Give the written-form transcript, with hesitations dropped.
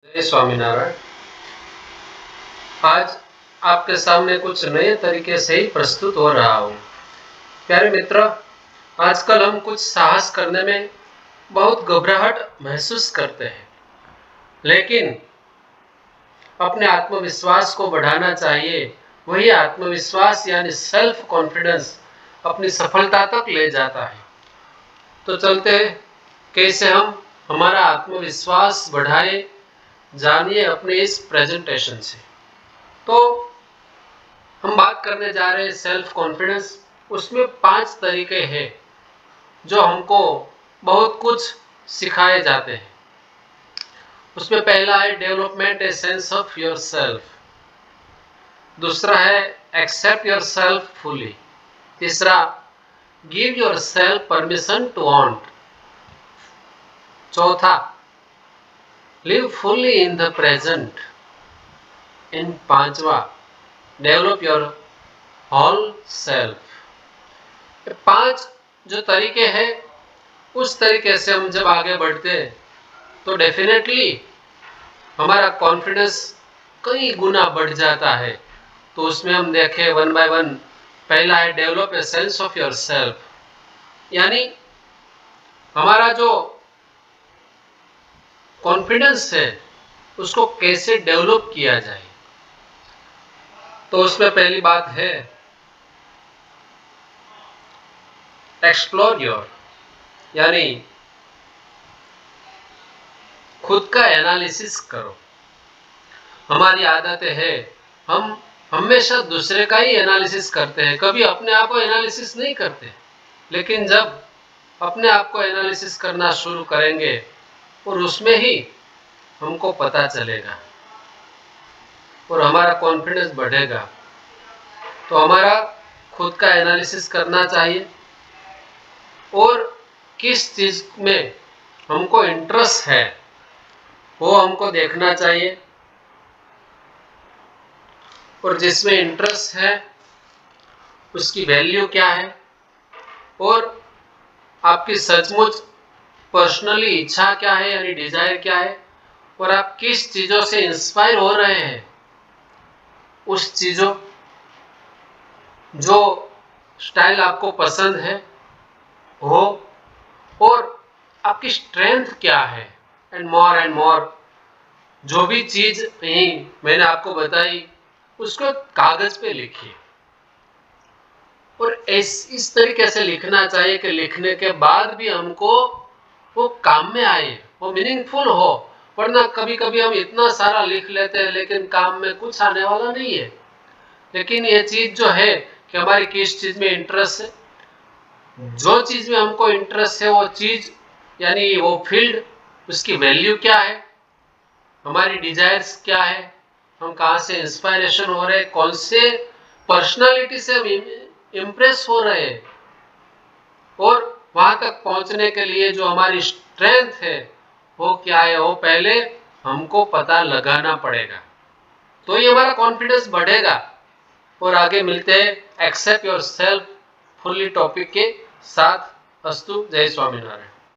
जय स्वामीनारायण। आज आपके सामने कुछ नए तरीके से ही प्रस्तुत हो रहा हूँ। प्यारे मित्र, आजकल हम कुछ साहस करने में बहुत घबराहट महसूस करते हैं, लेकिन अपने आत्मविश्वास को बढ़ाना चाहिए। वही आत्मविश्वास यानी सेल्फ कॉन्फिडेंस अपनी सफलता तक ले जाता है। तो चलते हैं कैसे हम हमारा आत्मविश्वास बढ़ाए, जानिए अपने इस प्रेजेंटेशन से। तो हम बात करने जा रहे हैं सेल्फ कॉन्फिडेंस। उसमें 5 तरीके हैं जो हमको बहुत कुछ सिखाए जाते हैं। उसमें पहला है development a sense of yourself. दूसरा है एक्सेप्ट योर सेल्फ फुली। तीसरा give yourself permission to want. चौथा live fully in the present. इन पांचवा डेवलप योर होल सेल्फ। 5 जो तरीके हैं, उस तरीके से हम जब आगे बढ़ते हैं तो डेफिनेटली हमारा कॉन्फिडेंस कई गुना बढ़ जाता है। तो उसमें हम देखें वन बाय वन। पहला है develop a sense of your self, यानी हमारा जो कॉन्फिडेंस है उसको कैसे डेवलप किया जाए। तो उसमें पहली बात है एक्सप्लोर योर, यानी खुद का एनालिसिस करो। हमारी आदतें है हम हमेशा दूसरे का ही एनालिसिस करते हैं, कभी अपने आप को एनालिसिस नहीं करते। लेकिन जब अपने आप को एनालिसिस करना शुरू करेंगे और उसमें ही हमको पता चलेगा और हमारा कॉन्फिडेंस बढ़ेगा। तो हमारा खुद का एनालिसिस करना चाहिए और किस चीज में हमको इंटरेस्ट है वो हमको देखना चाहिए, और जिसमें इंटरेस्ट है उसकी वैल्यू क्या है और आपकी सचमुच पर्सनली इच्छा क्या है, यानी डिजायर क्या है, और आप किस चीजों से इंस्पायर हो रहे हैं। उस चीजों जो स्टाइल आपको पसंद है हो, और आपकी स्ट्रेंथ क्या है, एंड मोर। जो भी चीज यही मैंने आपको बताई उसको कागज पे लिखिए, और इस तरीके से लिखना चाहिए कि लिखने के बाद भी हमको वो काम में आए, वो मीनिंगफुल हो। वरना कभी कभी हम इतना सारा लिख लेते हैं लेकिन काम में कुछ आने वाला नहीं है। लेकिन ये चीज जो है कि हमारी किस चीज में इंटरेस्ट है, जो चीज में हमको इंटरेस्ट है वो चीज यानी वो फील्ड, उसकी वैल्यू क्या है, हमारी डिजायर्स क्या है, हम कहाँ से इंस्पायरेशन हो रहे हैं, कौन से पर्सनालिटी से हम इम्प्रेस हो रहे हैं, और वहां तक पहुंचने के लिए जो हमारी स्ट्रेंथ है वो क्या है, वो पहले हमको पता लगाना पड़ेगा। तो ये हमारा कॉन्फिडेंस बढ़ेगा। और आगे मिलते हैं accept yourself fully topic के साथ। अस्तु। जय स्वामीनारायण।